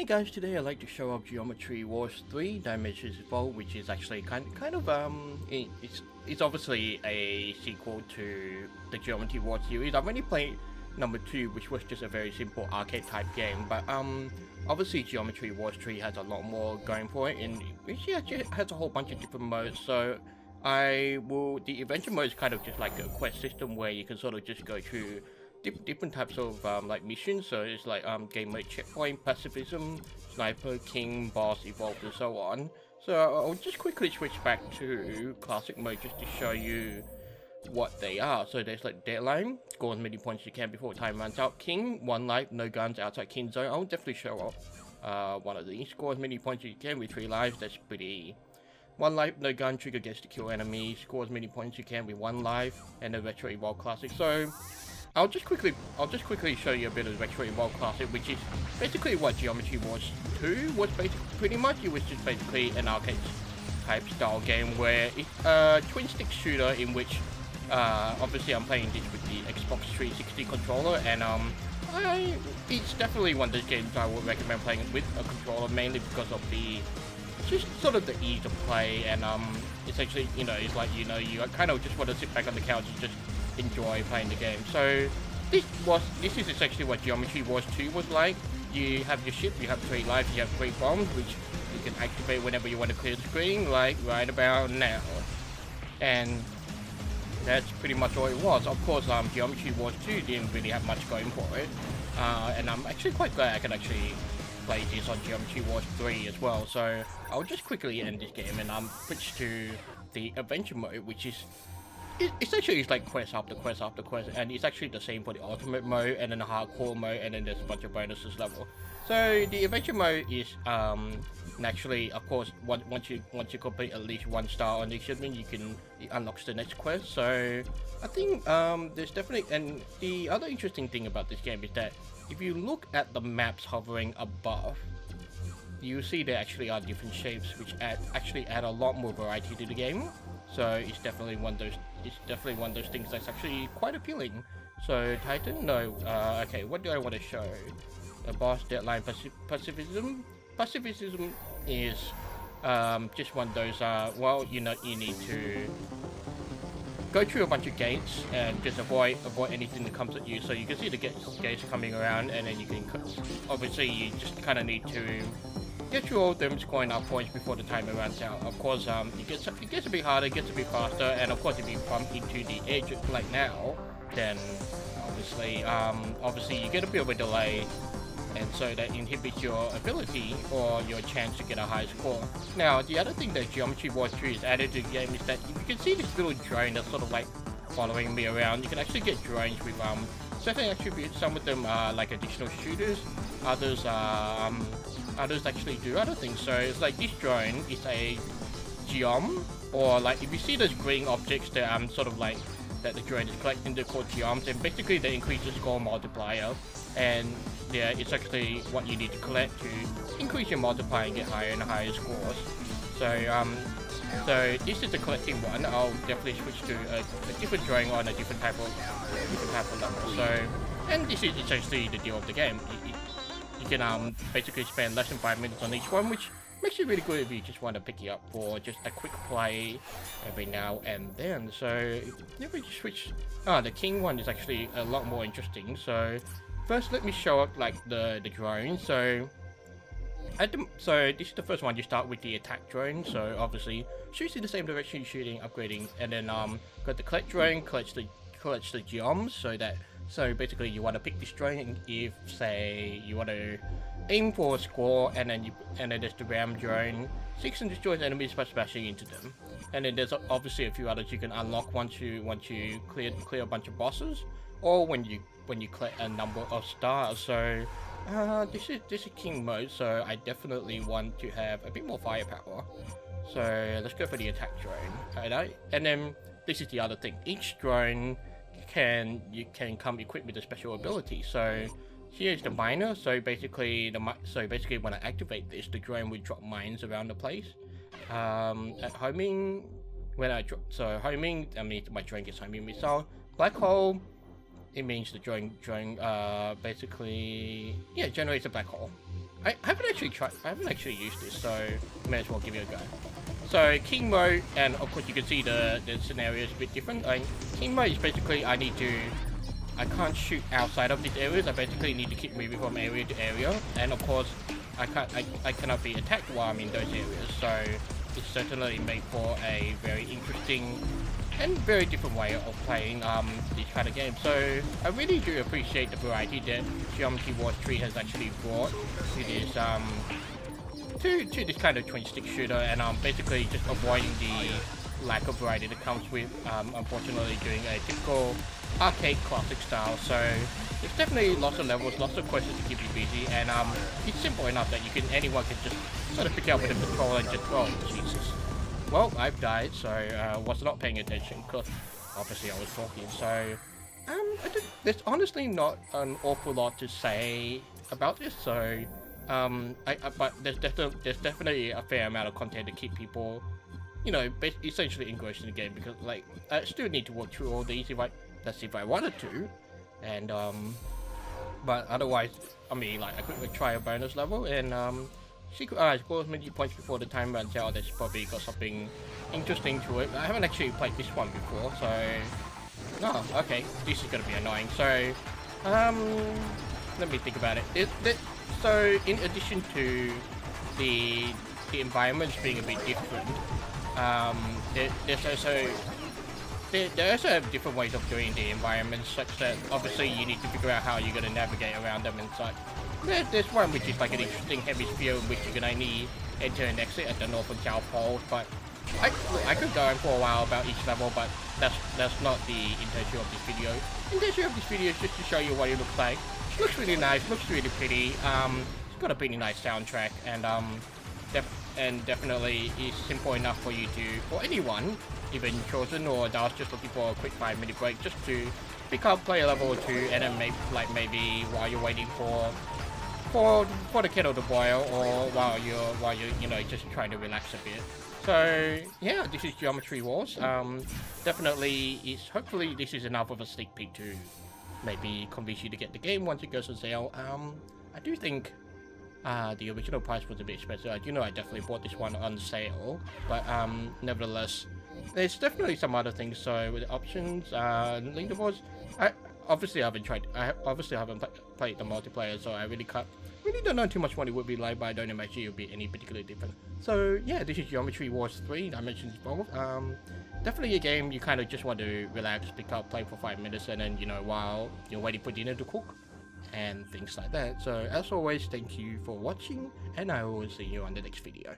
Hey guys, today I'd like to show off Geometry Wars 3 Dimensions Evolved, which is actually kind of it's obviously a sequel to the Geometry Wars series. I've already played number 2, which was just a very simple arcade type game, but obviously Geometry Wars 3 has a lot more going for it, and it actually has a whole bunch of different modes. So the adventure mode is kind of just like a quest system where you can sort of just go through different types of like missions. So it's like game mode, checkpoint, pacifism, sniper, king, boss, evolved, and so on. So I'll just quickly switch back to classic mode just to show you what they are. So there's like deadline, score as many points you can before time runs out. King, 1 life, no guns outside king zone. I'll definitely show off one of these. Score as many points you can with 3 lives. That's pretty. 1 life, no gun, trigger gets to kill enemies. Score as many points you can with 1 life, and the retro evolved classic. So I'll just quickly show you a bit of Retro Evolved Classic, which is basically what Geometry Wars 2 was pretty much. It was just basically an arcade type style game where it's a twin stick shooter in which obviously I'm playing this with the Xbox 360 controller, and it's definitely one of those games I would recommend playing with a controller, mainly because of the just sort of the ease of play, and essentially, you know, it's like, you know, you kind of just want to sit back on the couch and just enjoy playing the game. So this is essentially what Geometry Wars 2 was like. You have your ship, you have 3 lives, you have 3 bombs, which you can activate whenever you want to clear the screen, like right about now. And that's pretty much all it was. Of course, Geometry Wars 2 didn't really have much going for it, and I'm actually quite glad I can actually play this on Geometry Wars 3 as well. So I'll just quickly end this game and switch to the adventure mode, which is essentially it's like quest after quest after quest, and it's actually the same for the ultimate mode and then the hardcore mode, and then there's a bunch of bonuses level. So the adventure mode is naturally, of course, once you complete at least 1 star on the achievement, it unlocks the next quest. So I think there's definitely, and the other interesting thing about this game is that if you look at the maps hovering above, you see there actually are different shapes, which actually add a lot more variety to the game. So it's definitely one of those things that's actually quite appealing. So Titan, no, okay, what do I want to show? A boss, deadline, pacifism. Pacifism is just one of those. Well, you know, you need to go through a bunch of gates and just avoid anything that comes at you. So you can see the gates coming around, and then you can obviously you just kind of need to get through all of them, scoring up points before the timer runs out. Of course, it gets a bit harder, it gets a bit faster, and of course if you bump into the edge like now, then obviously you get a bit of a delay, and so that inhibits your ability or your chance to get a high score. Now, the other thing that Geometry Wars 3 is added to the game is that if you can see this little drone that's sort of like following me around, you can actually get drones with certain attributes. Some of them are like additional shooters, others actually do other things. So it's like this drone is a geom, or like if you see those green objects that sort of like that the drone is collecting, they're called geoms, and basically they increase the score multiplier, and yeah, it's actually what you need to collect to increase your multiplier and get higher and higher scores. So this is the collecting one. I'll definitely switch to a different drawing on a different type of level. So, and this is essentially the deal of the game. You can basically spend less than 5 minutes on each one, which makes it really good if you just want to pick it up for just a quick play every now and then. So let me just switch. The king one is actually a lot more interesting. So first, let me show up like the drone. So this is the first one. You start with the attack drone. So obviously shoots in the same direction, shooting, upgrading, and then got the collect drone, collects the geoms. So basically you want to pick this drone if, say, you want to aim for a score, and then there's the ram drone, seeks and destroys enemies by smashing into them. And then there's obviously a few others you can unlock once you clear a bunch of bosses, or when you collect a number of stars. So this is king mode, so I definitely want to have a bit more firepower. So let's go for the attack drone. And then this is the other thing. Each drone can come equipped with a special ability. So here's the miner. So basically when I activate this, the drone will drop mines around the place. At homing, homing, I mean my drone gets homing missile. Black hole, it means the drone basically generates a black hole. I haven't actually tried. I haven't actually used this, so may as well give it a go. So king mode, and of course you can see the scenario is a bit different. King mode is basically I can't shoot outside of these areas. I basically need to keep moving from area to area, and of course I cannot be attacked while I'm in those areas. So it's certainly made for a very interesting and very different way of playing this kind of game. So I really do appreciate the variety that Geometry Wars 3 has actually brought to this to this kind of twin stick shooter, and basically just avoiding the lack of variety that comes with unfortunately doing a typical arcade classic style. So there's definitely lots of levels, lots of quests to keep you busy, and it's simple enough that anyone can just sort of pick it up with a controller and just, oh Jesus. Well, I've died, so was not paying attention because obviously I was talking. So there's honestly not an awful lot to say about this. So but there's definitely a fair amount of content to keep people, you know, essentially engrossed in the game, because like I still need to work through all these if I wanted to, and but otherwise, I mean, like I could try a bonus level and secret eyes, scores many points before the time runs out. That's probably got something interesting to it. I haven't actually played this one before, so no, okay, this is gonna be annoying. So let me think about it. So in addition to the environments being a bit different, they also have different ways of doing the environments, such that obviously you need to figure out how you're going to navigate around them and such. There's one which is like an interesting hemisphere in which you can only enter and exit at the north and south poles, but I could go on for a while about each level, but that's not the intention of this video. The intention of this video is just to show you what it looks like. It looks really nice, looks really pretty. It's got a pretty nice soundtrack, and definitely is simple enough for you to, for anyone, even children or adults just looking for a quick 5-minute break, just to pick up, play a level or two, and then maybe while you're waiting for the kettle to boil, or while you're you know, just trying to relax a bit. So yeah, this is Geometry Wars. Definitely hopefully this is enough of a sneak peek to maybe convince you to get the game once it goes on sale. I do think the original price was a bit expensive. I do know I definitely bought this one on sale, but nevertheless, there's definitely some other things. So with the options, link the boards. I obviously haven't played the multiplayer, so I really don't know too much what it would be like, but I don't imagine it would be any particularly different. So yeah, this is Geometry Wars 3, Dimensions Evolve. Definitely a game you kind of just want to relax, pick up, play for 5 minutes, and then, you know, while you're waiting for dinner to cook and things like that. So as always, thank you for watching, and I will see you on the next video.